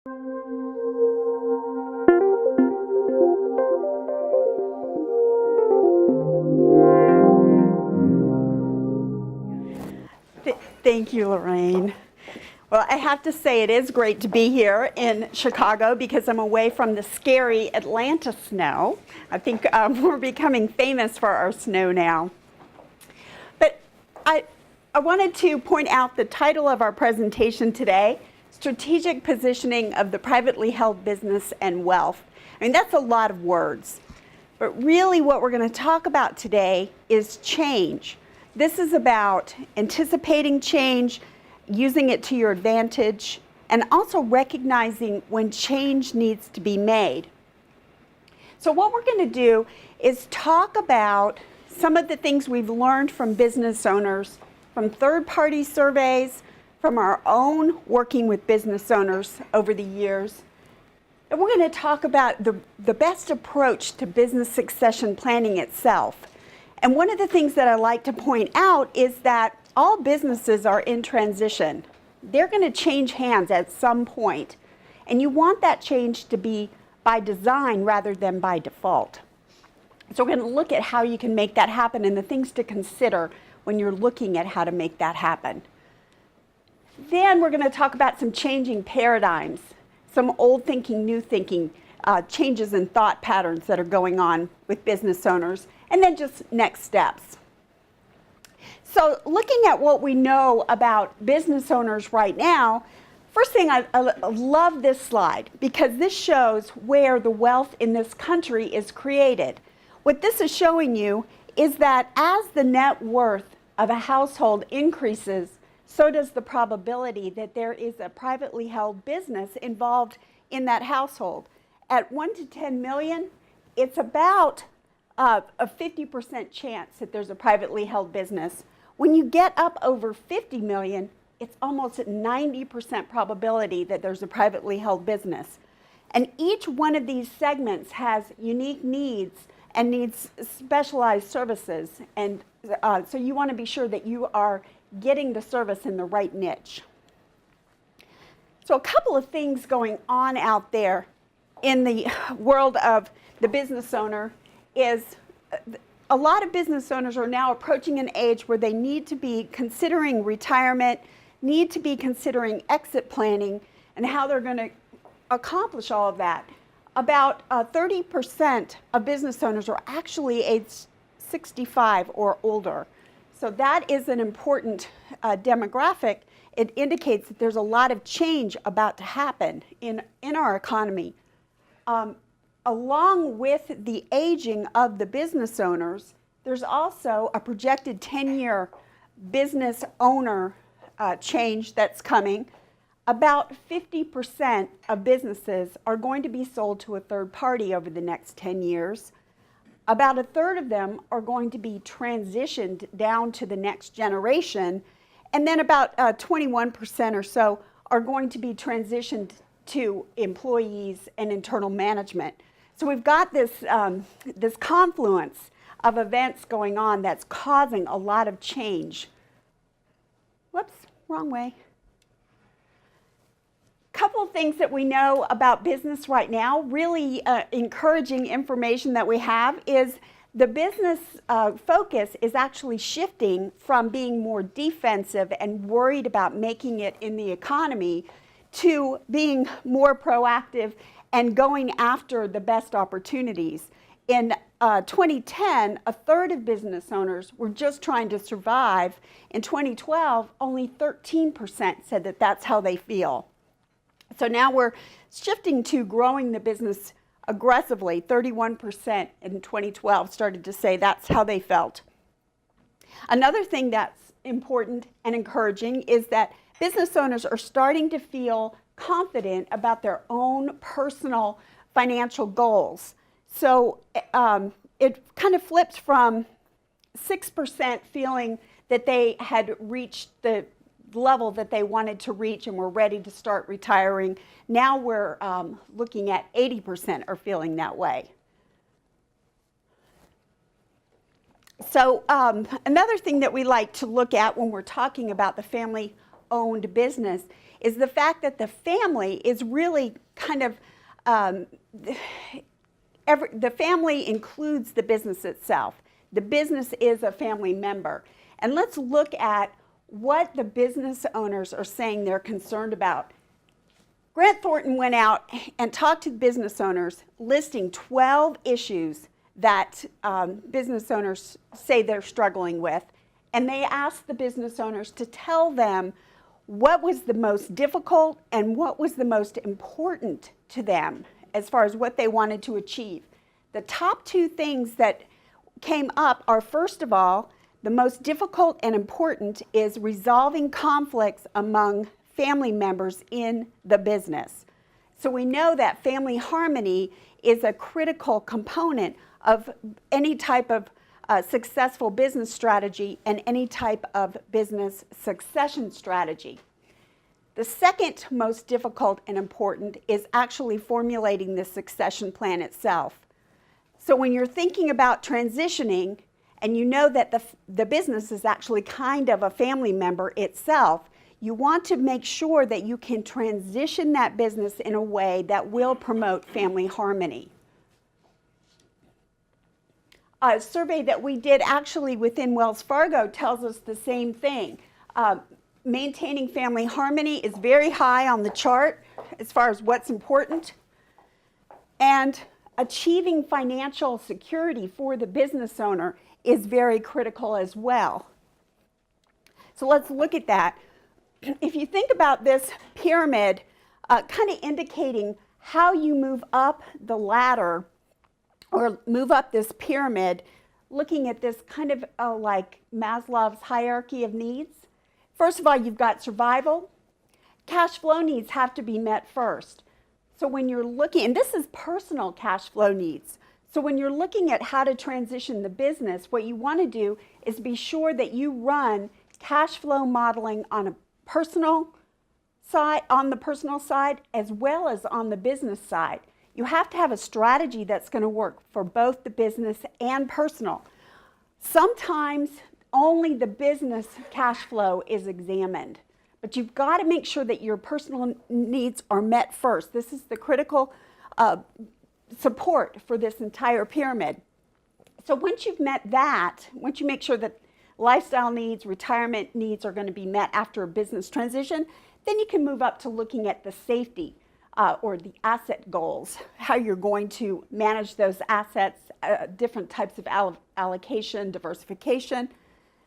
Thank you, Lorraine. Well, I have to say it is great to be here in Chicago because I'm away from the scary Atlanta snow. I think we're becoming famous for our snow now. But I wanted to point out the title of our presentation today, Strategic Positioning of the Privately Held Business and Wealth. I mean, that's a lot of words. But really what we're going to talk about today is change. This is about anticipating change, using it to your advantage, and also recognizing when change needs to be made. So what we're going to do is talk about some of the things we've learned from business owners, from third-party surveys, from our own working with business owners over the years. And we're going to talk about the best approach to business succession planning itself. And one of the things that I like to point out is that all businesses are in transition. They're going to change hands at some point. And you want that change to be by design rather than by default. So we're going to look at how you can make that happen and the things to consider when you're looking at how to make that happen. Then we're going to talk about some changing paradigms, some old thinking, new thinking, changes in thought patterns that are going on with business owners, and then just next steps. So looking at what we know about business owners right now, first thing, I love this slide because this shows where the wealth in this country is created. What this is showing you is that as the net worth of a household increases, so does the probability that there is a privately held business involved in that household. At 1 to 10 million, it's about a 50% chance that there's a privately held business. When you get up over 50 million, it's almost a 90% probability that there's a privately held business. And each one of these segments has unique needs and needs specialized services. And so you want to be sure that you are getting the service in the right niche. So a couple of things going on out there in the world of the business owner is a lot of business owners are now approaching an age where they need to be considering retirement, need to be considering exit planning, and how they're going to accomplish all of that. About 30% of business owners are actually age 65 or older. So that is an important demographic. It indicates that there's a lot of change about to happen in our economy. Along with the aging of the business owners, there's also a projected 10-year business owner change that's coming. About 50% of businesses are going to be sold to a third party over the next 10 years. About a third of them are going to be transitioned down to the next generation. And then about 21% or so are going to be transitioned to employees and internal management. So we've got this, this confluence of events going on that's causing a lot of change. Whoops, wrong way. Couple of things that we know about business right now, really encouraging information that we have is the business focus is actually shifting from being more defensive and worried about making it in the economy to being more proactive and going after the best opportunities. In 2010, a third of business owners were just trying to survive. In 2012, only 13% said that that's how they feel. So now we're shifting to growing the business aggressively. 31% in 2012 started to say that's how they felt. Another thing that's important and encouraging is that business owners are starting to feel confident about their own personal financial goals. So it kind of flips from 6% feeling that they had reached the level that they wanted to reach and were ready to start retiring. Now we're looking at 80% are feeling that way. So another thing that we like to look at when we're talking about the family-owned business is the fact that the family is really kind of, the family includes the business itself. The business is a family member. And let's look at what the business owners are saying they're concerned about. Grant Thornton went out and talked to the business owners, listing 12 issues that business owners say they're struggling with. And they asked the business owners to tell them what was the most difficult and what was the most important to them as far as what they wanted to achieve. The top two things that came up are, first of all, the most difficult and important is resolving conflicts among family members in the business. So we know that family harmony is a critical component of any type of successful business strategy and any type of business succession strategy. The second most difficult and important is actually formulating the succession plan itself. So when you're thinking about transitioning and you know that the business is actually kind of a family member itself, you want to make sure that you can transition that business in a way that will promote family harmony. A survey that we did actually within Wells Fargo tells us the same thing. Maintaining family harmony is very high on the chart as far as what's important. And achieving financial security for the business owner is very critical as well. So let's look at that. If you think about this pyramid, kind of indicating how you move up the ladder or move up this pyramid, looking at this kind of like Maslow's hierarchy of needs. First of all, you've got survival. Cash flow needs have to be met first. So when you're looking, and this is personal cash flow needs. So when you're looking at how to transition the business, what you want to do is be sure that you run cash flow modeling on a personal side, on the personal side, as well as on the business side. You have to have a strategy that's going to work for both the business and personal. Sometimes only the business cash flow is examined, but you've got to make sure that your personal needs are met first. This is the critical support for this entire pyramid. So once you've met that, once you make sure that lifestyle needs, retirement needs are going to be met after a business transition, then you can move up to looking at the safety or the asset goals, how you're going to manage those assets, different types of allocation, diversification,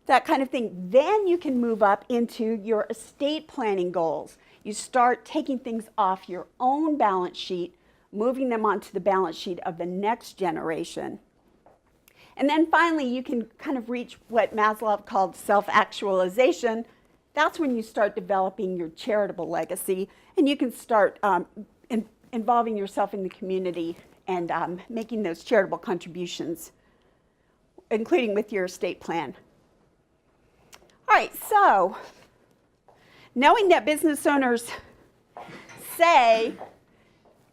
that kind of thing. Then you can move up into your estate planning goals. You start taking things off your own balance sheet, moving them onto the balance sheet of the next generation. And then finally, you can kind of reach what Maslow called self-actualization. That's when you start developing your charitable legacy, and you can start involving yourself in the community and making those charitable contributions, including with your estate plan. All right, so knowing that business owners say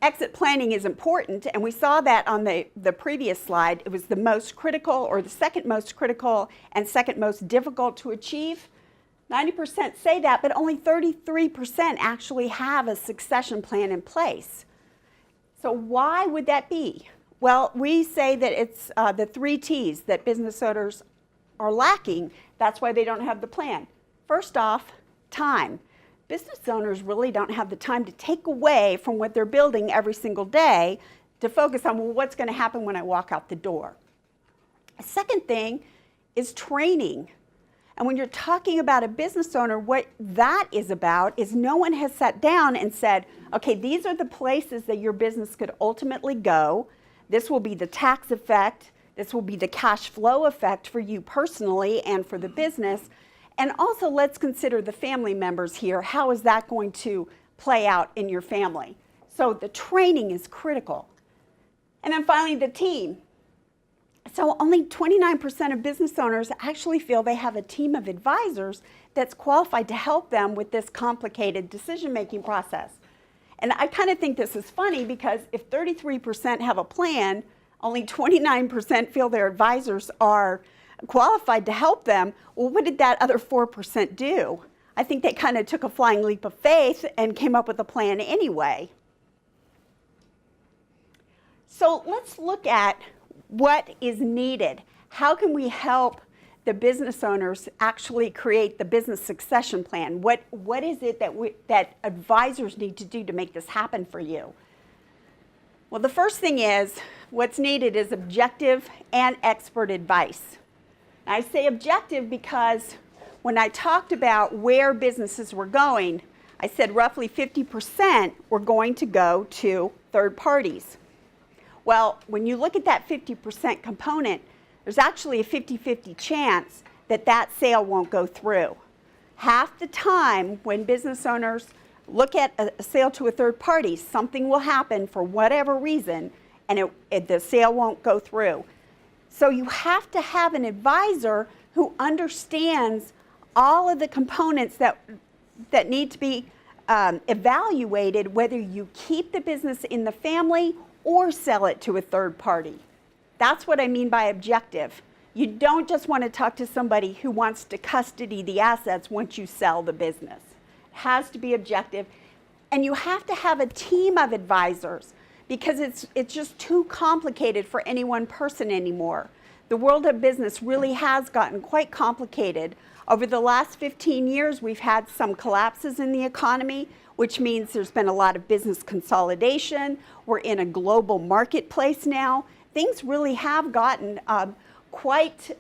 exit planning is important, and we saw that on the previous slide. It was the most critical, or the second most critical, and second most difficult to achieve. 90% say that, but only 33% actually have a succession plan in place. So why would that be? Well, we say that it's the 3 T's that business owners are lacking. That's why they don't have the plan. First off, time. Business owners really don't have the time to take away from what they're building every single day to focus on, well, what's going to happen when I walk out the door. A second thing is training. And when you're talking about a business owner, what that is about is no one has sat down and said, okay, these are the places that your business could ultimately go. This will be the tax effect. This will be the cash flow effect for you personally and for the business. And also, let's consider the family members here. How is that going to play out in your family? So the training is critical. And then finally, the team. So only 29% of business owners actually feel they have a team of advisors that's qualified to help them with this complicated decision-making process. And I kind of think this is funny because if 33% have a plan, only 29% feel their advisors are qualified to help them. Well, what did that other 4% do? I think they kind of took a flying leap of faith and came up with a plan anyway. So let's look at what is needed. How can we help the business owners actually create the business succession plan? What is it that advisors need to do to make this happen for you? Well, the first thing is, what's needed is objective and expert advice. I say objective because when I talked about where businesses were going, I said roughly 50% were going to go to third parties. Well, when you look at that 50% component, there's actually a 50-50 chance that that sale won't go through. Half the time when business owners look at a sale to a third party, something will happen for whatever reason, and the sale won't go through. So you have to have an advisor who understands all of the components that need to be evaluated, whether you keep the business in the family or sell it to a third party. That's what I mean by objective. You don't just want to talk to somebody who wants to custody the assets once you sell the business. It has to be objective. And you have to have a team of advisors because it's just too complicated for any one person anymore. The world of business really has gotten quite complicated. Over the last 15 years, we've had some collapses in the economy, which means there's been a lot of business consolidation. We're in a global marketplace now. Things really have gotten quite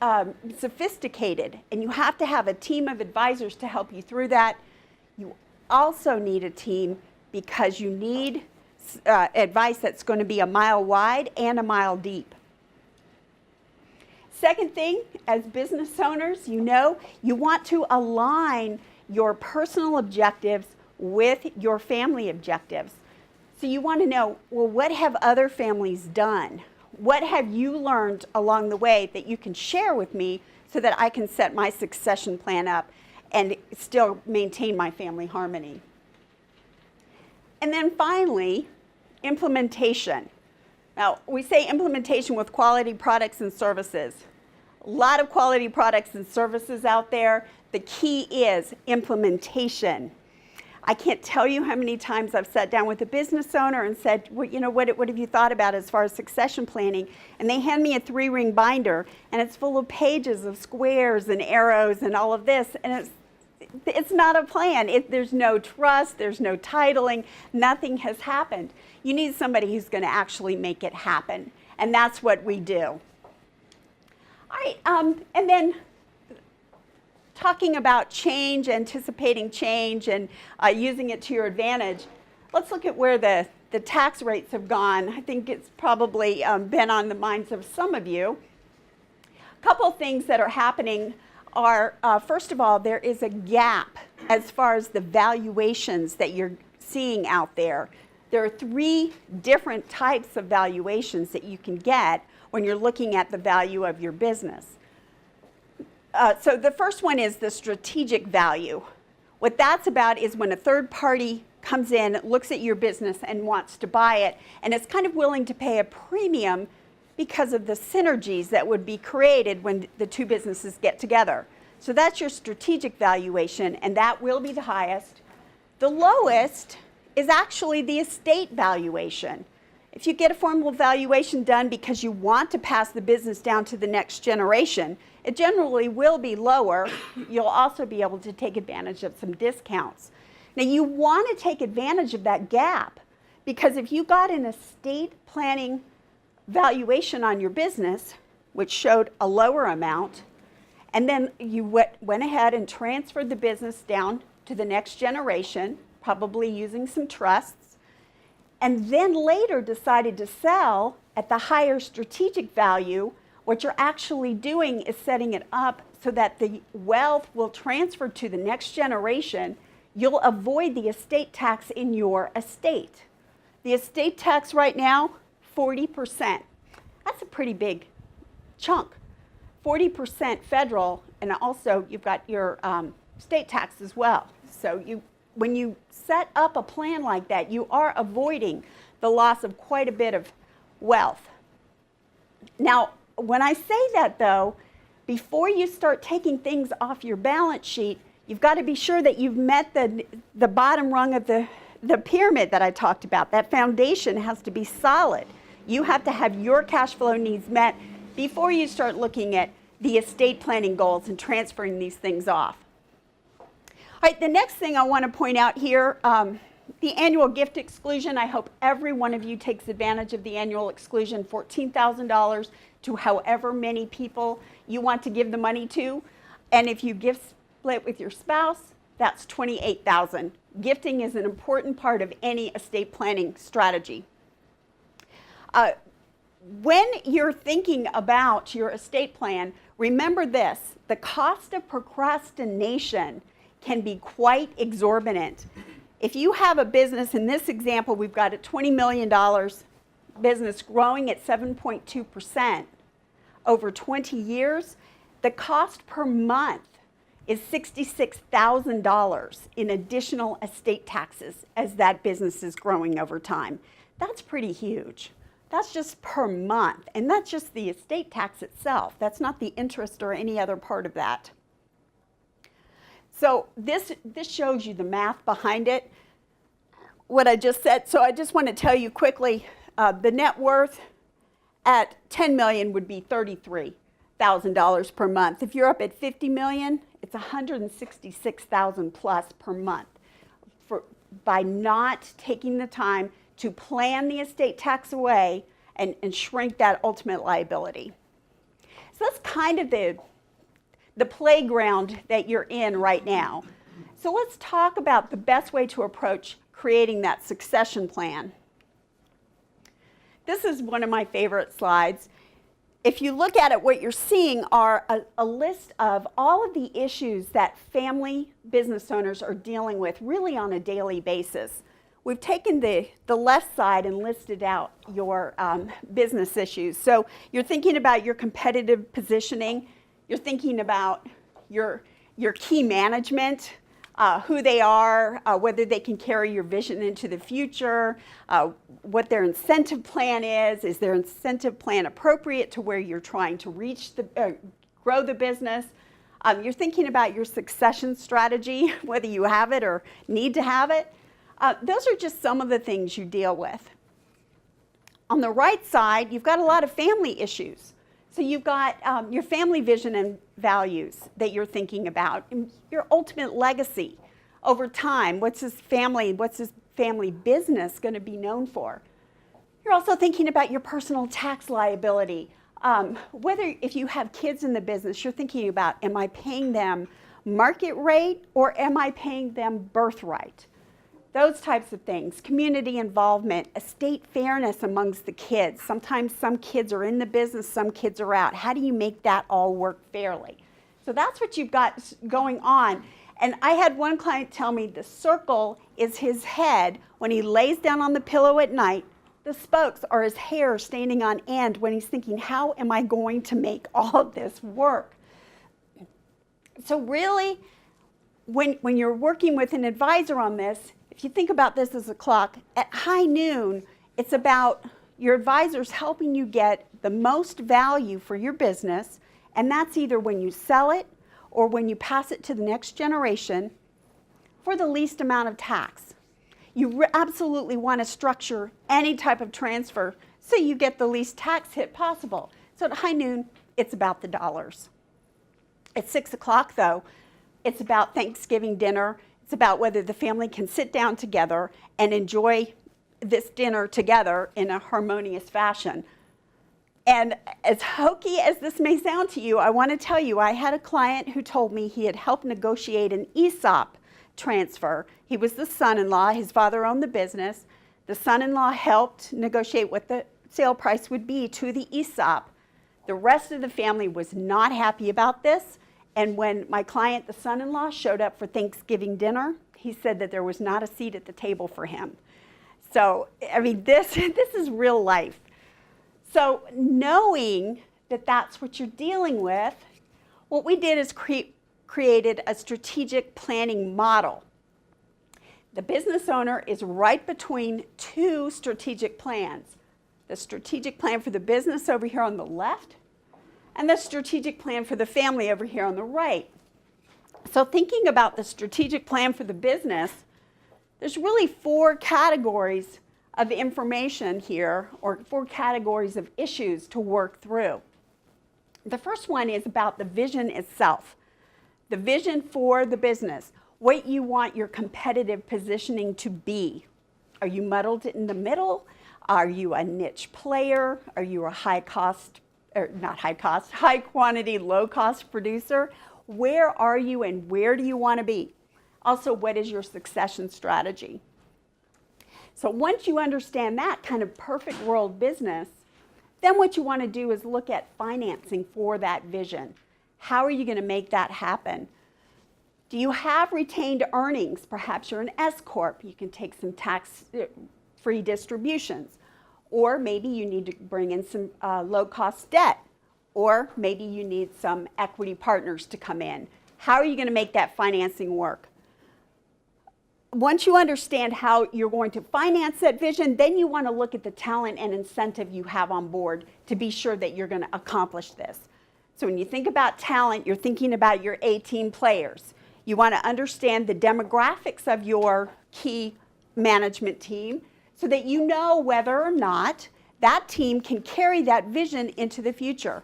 sophisticated, and you have to have a team of advisors to help you through that. You also need a team because you need advice that's going to be a mile wide and a mile deep. Second thing, as business owners, you want to align your personal objectives with your family objectives. So you want to know, well, what have other families done? What have you learned along the way that you can share with me so that I can set my succession plan up and still maintain my family harmony? And then finally, implementation. Now, we say implementation with quality products and services. A lot of quality products and services out there. The key is implementation. I can't tell you how many times I've sat down with a business owner and said, well, what have you thought about as far as succession planning? And they hand me a 3-ring binder, and it's full of pages of squares and arrows and all of this, and it's not a plan. There's no trust, there's no titling, nothing has happened. You need somebody who's going to actually make it happen, and that's what we do. All right, and then talking about change, anticipating change, and using it to your advantage, let's look at where the tax rates have gone. I think it's probably been on the minds of some of you. A couple of things that are happening are, first of all, there is a gap as far as the valuations that you're seeing out there. There are 3 different types of valuations that you can get when you're looking at the value of your business. So the first one is the strategic value. What that's about is when a third party comes in, looks at your business and wants to buy it, and is kind of willing to pay a premium because of the synergies that would be created when the 2 businesses get together. So that's your strategic valuation, and that will be the highest. The lowest is actually the estate valuation. If you get a formal valuation done because you want to pass the business down to the next generation, it generally will be lower. You'll also be able to take advantage of some discounts. Now, you want to take advantage of that gap because if you got an estate planning valuation on your business, which showed a lower amount, and then you went ahead and transferred the business down to the next generation, probably using some trusts, and then later decided to sell at the higher strategic value, what you're actually doing is setting it up so that the wealth will transfer to the next generation. You'll avoid the estate tax in your estate. The estate tax right now, 40%. That's a pretty big chunk. 40% federal, and also you've got your state tax as well. So when you set up a plan like that, you are avoiding the loss of quite a bit of wealth. Now, when I say that though, before you start taking things off your balance sheet, You've got to be sure that you've met the bottom rung of the pyramid that I talked about. That foundation has to be solid. You have to have your cash flow needs met before you start looking at the estate planning goals and transferring these things off. All right, the next thing I want to point out here, the annual gift exclusion. I hope every one of you takes advantage of the annual exclusion, $14,000 to however many people you want to give the money to. And if you gift split with your spouse, that's $28,000. Gifting is an important part of any estate planning strategy. When you're thinking about your estate plan, remember this: the cost of procrastination can be quite exorbitant. If you have a business, in this example, we've got a $20 million business growing at 7.2% over 20 years, the cost per month is $66,000 in additional estate taxes as that business is growing over time. That's pretty huge. That's just per month, and that's just the estate tax itself. That's not the interest or any other part of that. So this shows you the math behind it, what I just said. So I just want to tell you quickly, the net worth at 10 million would be $33,000 per month. If you're up at 50 million, it's $166,000 plus per month by not taking the time to plan the estate tax away and shrink that ultimate liability. So that's kind of the playground that you're in right now. So let's talk about the best way to approach creating that succession plan. This is one of my favorite slides. If you look at it, what you're seeing are a list of all of the issues that family business owners are dealing with really on a daily basis. We've taken the left side and listed out your business issues. So you're thinking about your competitive positioning. You're thinking about your key management, who they are, whether they can carry your vision into the future, what their incentive plan is. Is their incentive plan appropriate to where you're trying to reach grow the business? You're thinking about your succession strategy, whether you have it or need to have it. Those are just some of the things you deal with. On the right side, you've got a lot of family issues. So you've got your family vision and values that you're thinking about, and your ultimate legacy over time. What's his family business going to be known for? You're also thinking about your personal tax liability. Whether if you have kids in the business, you're thinking about, am I paying them market rate or am I paying them birthright? Those types of things. Community involvement, estate fairness amongst the kids. Sometimes some kids are in the business, some kids are out. How do you make that all work fairly? So that's what you've got going on. And I had one client tell me the circle is his head when he lays down on the pillow at night. The spokes are his hair standing on end when he's thinking, how am I going to make all of this work? So really, when you're working with an advisor on this, if you think about this as a clock, at high noon, it's about your advisors helping you get the most value for your business, and that's either when you sell it or when you pass it to the next generation for the least amount of tax. You absolutely want to structure any type of transfer so you get the least tax hit possible. So at high noon, it's about the dollars. At 6 o'clock, though, it's about Thanksgiving dinner. It's about whether the family can sit down together and enjoy this dinner together in a harmonious fashion. And as hokey as this may sound to you, I want to tell you, I had a client who told me he had helped negotiate an ESOP transfer. He was the son-in-law. His father owned the business. The son-in-law helped negotiate what the sale price would be to the ESOP. The rest of the family was not happy about this. And when my client, the son-in-law, showed up for Thanksgiving dinner, he said that there was not a seat at the table for him. So, I mean, this is real life. So knowing that that's what you're dealing with, what we did is created a strategic planning model. The business owner is right between two strategic plans. The strategic plan for the business over here on the left, and the strategic plan for the family over here on the right. So thinking about the strategic plan for the business, there's really 4 categories of information here, or 4 categories of issues to work through. The first one is about the vision itself, the vision for the business, what you want your competitive positioning to be. Are you muddled in the middle? Are you a niche player? Are you a high quantity, low cost producer? Where are you and where do you want to be? Also, what is your succession strategy? So once you understand that kind of perfect world business, then what you want to do is look at financing for that vision. How are you going to make that happen? Do you have retained earnings? Perhaps you're an S Corp. You can take some tax-free distributions. Or maybe you need to bring in some low-cost debt. Or maybe you need some equity partners to come in. How are you going to make that financing work? Once you understand how you're going to finance that vision, then you want to look at the talent and incentive you have on board to be sure that you're going to accomplish this. So when you think about talent, you're thinking about your A-team players. You want to understand the demographics of your key management team so that you know whether or not that team can carry that vision into the future.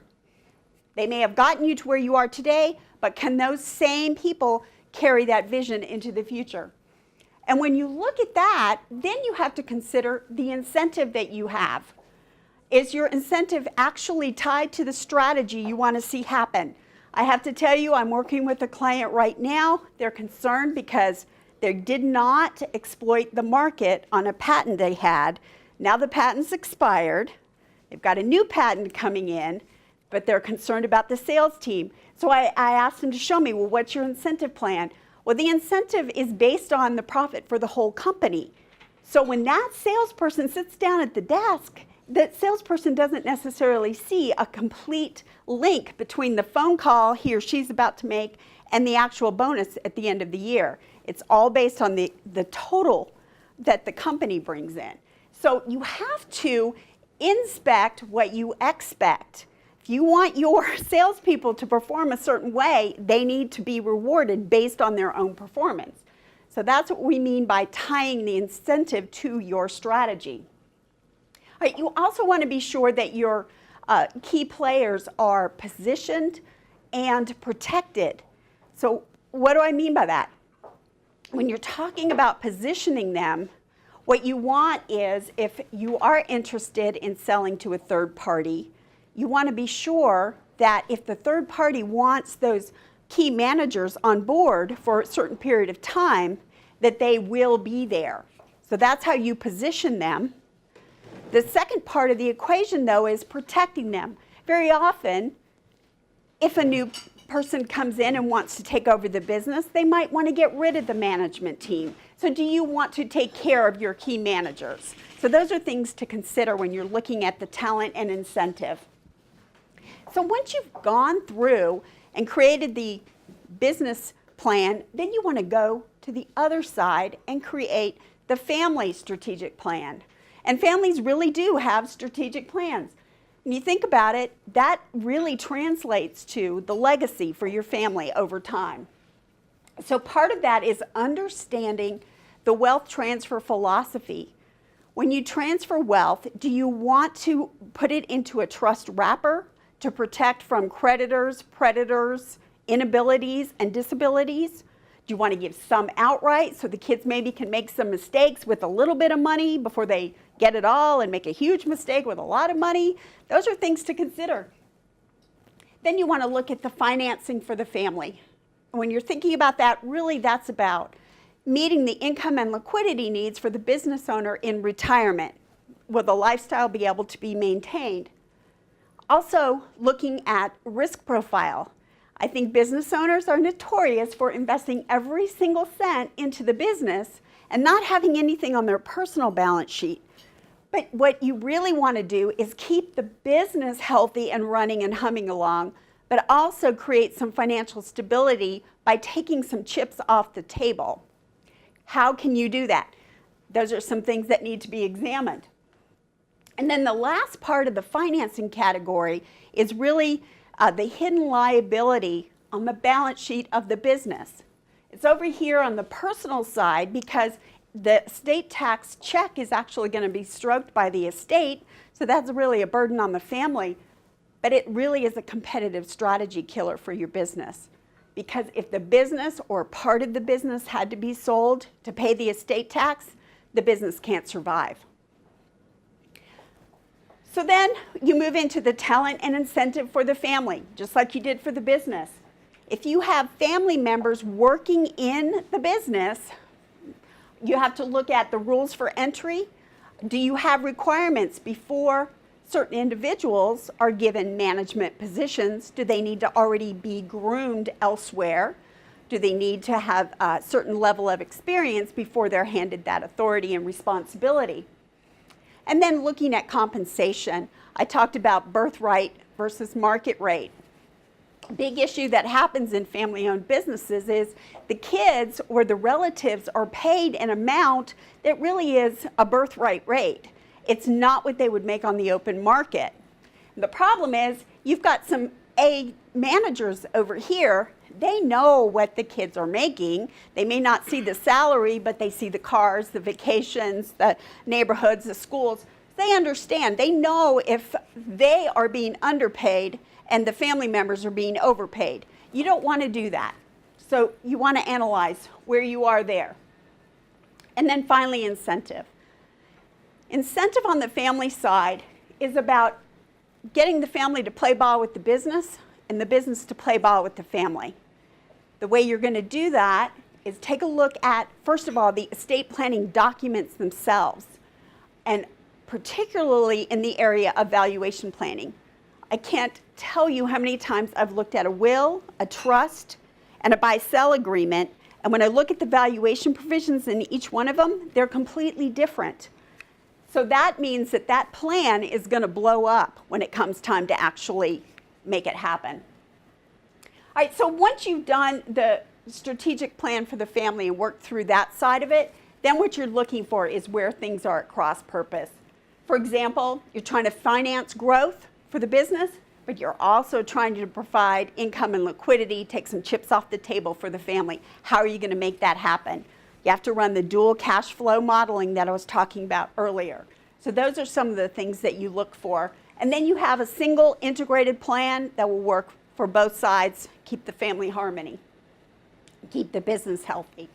They may have gotten you to where you are today, but can those same people carry that vision into the future? And when you look at that, then you have to consider the incentive that you have. Is your incentive actually tied to the strategy you want to see happen? I have to tell you, I'm working with a client right now. They're concerned because they did not exploit the market on a patent they had. Now the patent's expired. They've got a new patent coming in, but they're concerned about the sales team. So I asked them to show me, well, what's your incentive plan? Well, the incentive is based on the profit for the whole company. So when that salesperson sits down at the desk, that salesperson doesn't necessarily see a complete link between the phone call he or she's about to make and the actual bonus at the end of the year. It's all based on the total that the company brings in. So you have to inspect what you expect. If you want your salespeople to perform a certain way, they need to be rewarded based on their own performance. So that's what we mean by tying the incentive to your strategy. All right, you also want to be sure that your key players are positioned and protected. So what do I mean by that? When you're talking about positioning them, what you want is, if you are interested in selling to a third party, you want to be sure that if the third party wants those key managers on board for a certain period of time, that they will be there. So that's how you position them. The second part of the equation, though, is protecting them. Very often, if a new person comes in and wants to take over the business, they might want to get rid of the management team. So do you want to take care of your key managers? So those are things to consider when you're looking at the talent and incentive. So once you've gone through and created the business plan, then you want to go to the other side and create the family strategic plan. And families really do have strategic plans. When you think about it, that really translates to the legacy for your family over time. So part of that is understanding the wealth transfer philosophy. When you transfer wealth, do you want to put it into a trust wrapper to protect from creditors, predators, inabilities, and disabilities? Do you want to give some outright so the kids maybe can make some mistakes with a little bit of money before they get it all and make a huge mistake with a lot of money? Those are things to consider. Then you want to look at the financing for the family. When you're thinking about that, really that's about meeting the income and liquidity needs for the business owner in retirement. Will the lifestyle be able to be maintained? Also looking at risk profile. I think business owners are notorious for investing every single cent into the business and not having anything on their personal balance sheet. But what you really want to do is keep the business healthy and running and humming along, but also create some financial stability by taking some chips off the table. How can you do that? Those are some things that need to be examined. And then the last part of the financing category is really the hidden liability on the balance sheet of the business. It's over here on the personal side because the estate tax check is actually going to be stroked by the estate, so that's really a burden on the family. But it really is a competitive strategy killer for your business. Because if the business or part of the business had to be sold to pay the estate tax, the business can't survive. So then you move into the talent and incentive for the family, just like you did for the business. If you have family members working in the business, you have to look at the rules for entry. Do you have requirements before certain individuals are given management positions? Do they need to already be groomed elsewhere? Do they need to have a certain level of experience before they're handed that authority and responsibility? And then looking at compensation, I talked about birthright versus market rate. Big issue that happens in family-owned businesses is the kids or the relatives are paid an amount that really is a birthright rate. It's not what they would make on the open market. The problem is you've got some A managers over here. They know what the kids are making. They may not see the salary, but they see the cars, the vacations, the neighborhoods, the schools. They understand. They know if they are being underpaid and the family members are being overpaid. You don't want to do that. So you want to analyze where you are there. And then finally, incentive. Incentive on the family side is about getting the family to play ball with the business and the business to play ball with the family. The way you're going to do that is take a look at, first of all, the estate planning documents themselves, and particularly in the area of valuation planning. I can't tell you how many times I've looked at a will, a trust, and a buy-sell agreement, and when I look at the valuation provisions in each one of them, they're completely different. So that means that that plan is going to blow up when it comes time to actually make it happen. All right, so once you've done the strategic plan for the family and worked through that side of it, then what you're looking for is where things are at cross purpose. For example, you're trying to finance growth for the business, but you're also trying to provide income and liquidity, take some chips off the table for the family. How are you going to make that happen? You have to run the dual cash flow modeling that I was talking about earlier. So those are some of the things that you look for. And then you have a single integrated plan that will work for both sides, keep the family harmony, keep the business healthy.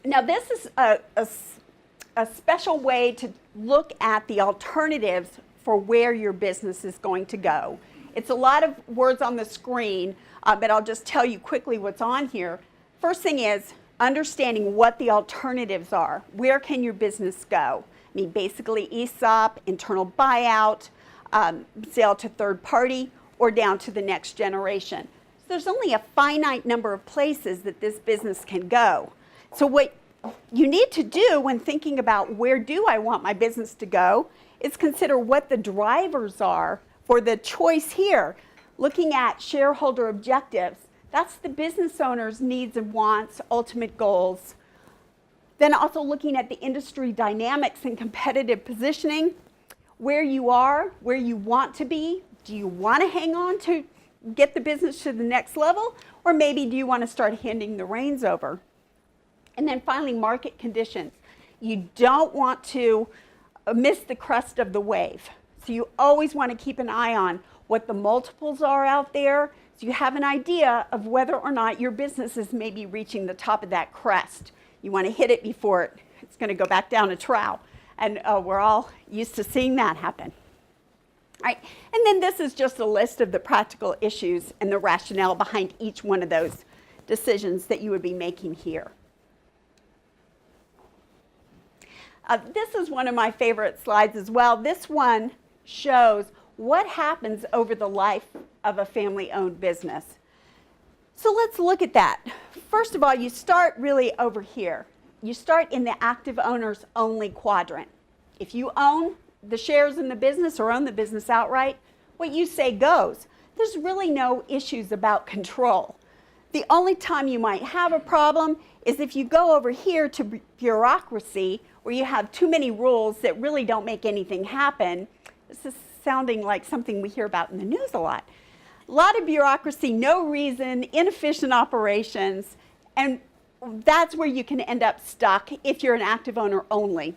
Now this is a special way to look at the alternatives for where your business is going to go. It's a lot of words on the screen, but I'll just tell you quickly what's on here. First thing is understanding what the alternatives are. Where can your business go? I mean, basically ESOP, internal buyout, sale to third party, or down to the next generation. So there's only a finite number of places that this business can go. So what you need to do when thinking about where do I want my business to go is consider what the drivers are for the choice here. Looking at shareholder objectives, that's the business owner's needs and wants, ultimate goals. Then also looking at the industry dynamics and competitive positioning, where you are, where you want to be. Do you want to hang on to get the business to the next level, or maybe do you want to start handing the reins over? And then finally, market conditions. You don't want to miss the crest of the wave. So you always want to keep an eye on what the multiples are out there, so you have an idea of whether or not your business is maybe reaching the top of that crest. You want to hit it before it's going to go back down a trowel. And we're all used to seeing that happen. All right. And then this is just a list of the practical issues and the rationale behind each one of those decisions that you would be making here. This is one of my favorite slides as well. This one shows what happens over the life of a family-owned business. So let's look at that. First of all, you start really over here. You start in the active owners only quadrant. If you own the shares in the business or own the business outright, what you say goes. There's really no issues about control. The only time you might have a problem is if you go over here to bureaucracy, where you have too many rules that really don't make anything happen. This is sounding like something we hear about in the news a lot. A lot of bureaucracy, no reason, inefficient operations, and that's where you can end up stuck if you're an active owner only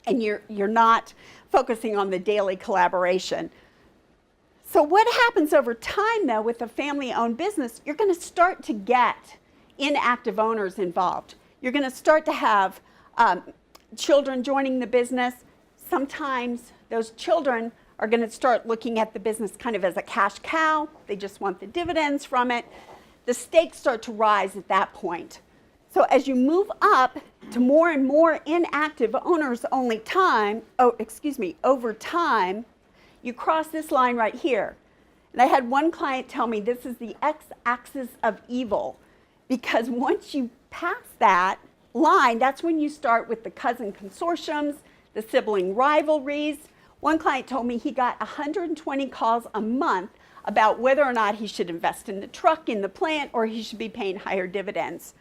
and you're not focusing on the daily collaboration. So what happens over time, though, with a family-owned business, you're going to start to get inactive owners involved. You're going to start to have children joining the business. Sometimes those children are going to start looking at the business kind of as a cash cow. They just want the dividends from it. The stakes start to rise at that point. So as you move up to more and more inactive owners over time, you cross this line right here. And I had one client tell me this is the x-axis of evil, because once you pass that line, that's when you start with the cousin consortiums, the sibling rivalries. One client told me he got 120 calls a month about whether or not he should invest in the truck, in the plant, or he should be paying higher dividends.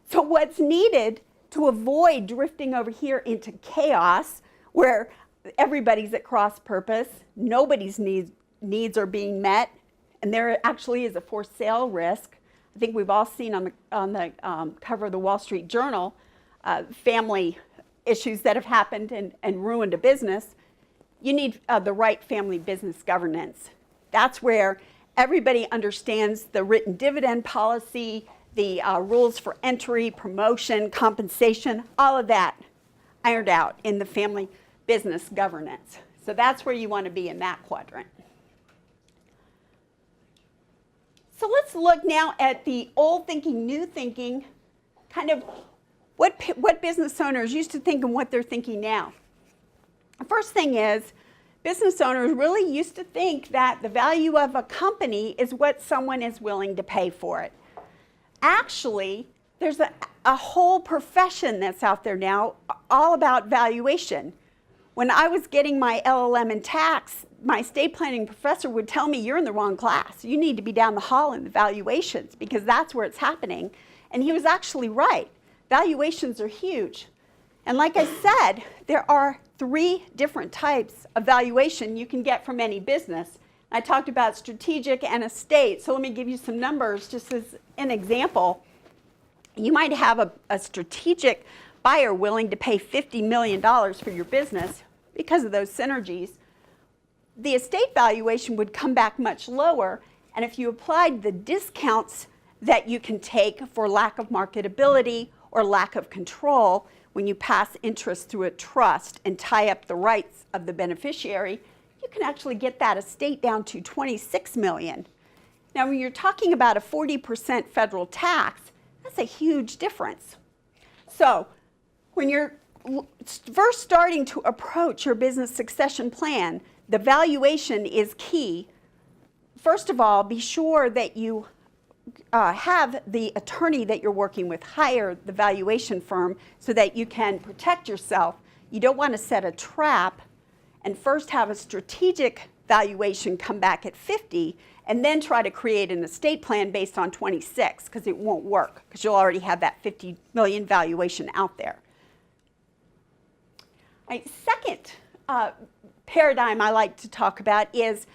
So what's needed to avoid drifting over here into chaos, where everybody's at cross purpose, nobody's needs are being met, and there actually is a for sale risk. I think we've all seen on the cover of the Wall Street Journal family issues that have happened and ruined a business. You need the right family business governance. That's where everybody understands the written dividend policy, the rules for entry, promotion, compensation, all of that ironed out in the family business governance. So that's where you want to be in that quadrant. So let's look now at the old thinking, new thinking, kind of what business owners used to think and what they're thinking now. The first thing is, business owners really used to think that the value of a company is what someone is willing to pay for it. Actually, there's a whole profession that's out there now all about valuation. When I was getting my LLM in tax, my estate planning professor would tell me, you're in the wrong class. You need to be down the hall in the valuations because that's where it's happening. And he was actually right. Valuations are huge. And like I said, there are 3 different types of valuation you can get from any business. I talked about strategic and estate, so let me give you some numbers just as an example. You might have a strategic buyer willing to pay $50 million for your business because of those synergies. The estate valuation would come back much lower, and if you applied the discounts that you can take for lack of marketability or lack of control when you pass interest through a trust and tie up the rights of the beneficiary, you can actually get that estate down to $26 million. Now, when you're talking about a 40% federal tax, that's a huge difference. So, when you're first starting to approach your business succession plan, the valuation is key. First of all, be sure that you have the attorney that you're working with hire the valuation firm so that you can protect yourself. You don't want to set a trap and first have a strategic valuation come back at 50 and then try to create an estate plan based on 26 because it won't work because you'll already have that 50 million valuation out there. Second paradigm I like to talk about is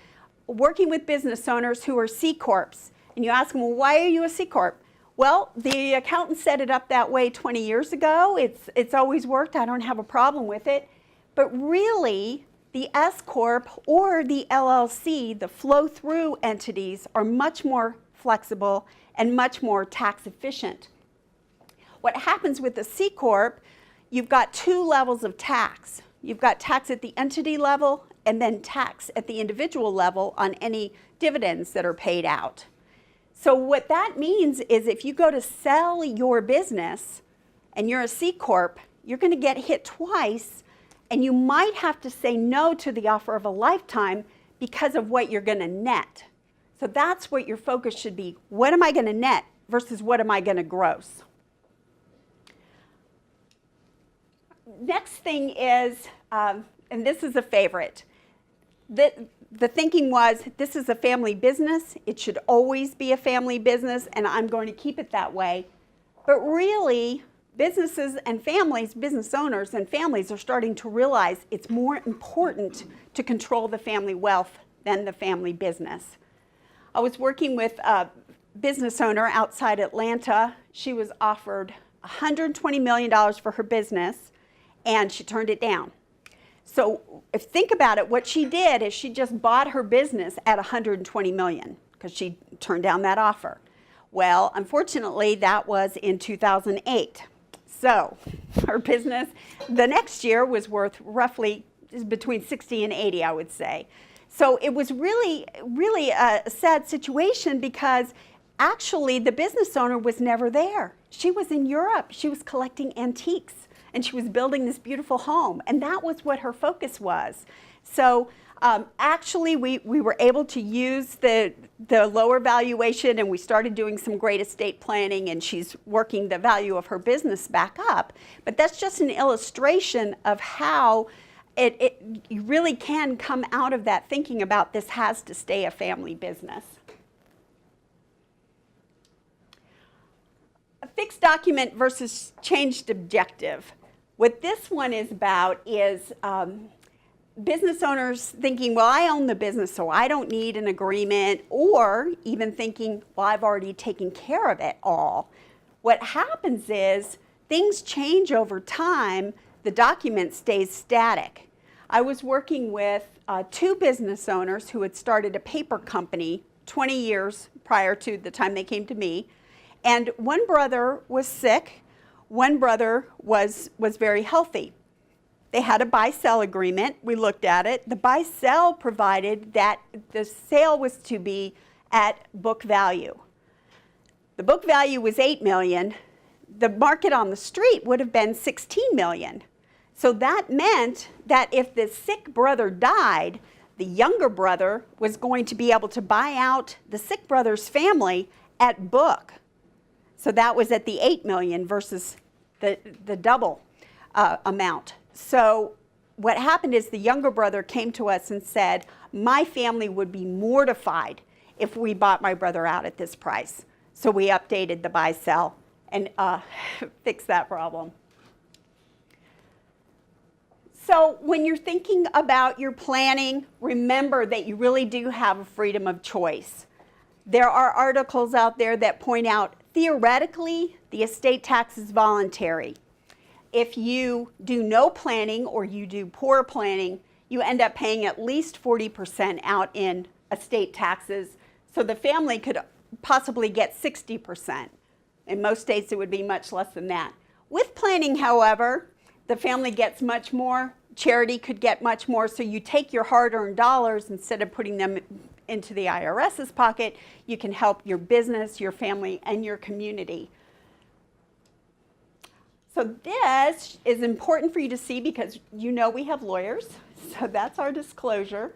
working with business owners who are C Corps. And you ask them, well, why are you a C Corp? Well, the accountant set it up that way 20 years ago. It's always worked. I don't have a problem with it. But really, the S Corp or the LLC, the flow-through entities, are much more flexible and much more tax efficient. What happens with the C Corp, you've got 2 levels of tax. You've got tax at the entity level and then tax at the individual level on any dividends that are paid out. So what that means is if you go to sell your business and you're a C Corp, you're going to get hit twice, and you might have to say no to the offer of a lifetime because of what you're going to net. So that's what your focus should be. What am I going to net versus what am I going to gross? Next thing is, and this is a favorite, the thinking was, this is a family business, it should always be a family business, and I'm going to keep it that way. But really, businesses and families, business owners and families are starting to realize it's more important to control the family wealth than the family business. I was working with a business owner outside Atlanta. She was offered $120 million for her business, and she turned it down. So if think about it, what she did is she just bought her business at $120 million because she turned down that offer. Well, unfortunately, that was in 2008. So her business the next year was worth roughly between 60 and 80, I would say. So it was really a sad situation because actually the business owner was never there. She was in Europe. She was collecting antiques and she was building this beautiful home. And that was what her focus was. So actually we were able to use the lower valuation, and we started doing some great estate planning, and she's working the value of her business back up. But that's just an illustration of how you really can come out of that thinking about this has to stay a family business. A fixed document versus changed objective. What this one is about is business owners thinking, well, I own the business, so I don't need an agreement, or even thinking, well, I've already taken care of it all. What happens is things change over time. The document stays static. I was working with two business owners who had started a paper company 20 years prior to the time they came to me. And one brother was sick. One brother was very healthy. They had a buy-sell agreement. We looked at it. The buy-sell provided that the sale was to be at book value. The book value was $8 million. The market on the street would have been $16 million. So that meant that if the sick brother died, the younger brother was going to be able to buy out the sick brother's family at book. So that was at the $8 million versus the double amount. So what happened is the younger brother came to us and said, my family would be mortified if we bought my brother out at this price. So we updated the buy-sell and fixed that problem. So when you're thinking about your planning, remember that you really do have a freedom of choice. There are articles out there that point out, theoretically, the estate tax is voluntary. If you do no planning or you do poor planning, you end up paying at least 40% out in estate taxes. So the family could possibly get 60%. In most states, it would be much less than that. With planning, however, the family gets much more. Charity could get much more. So you take your hard-earned dollars, instead of putting them into the IRS's pocket, you can help your business, your family, and your community. So this is important for you to see because you know we have lawyers. So that's our disclosure.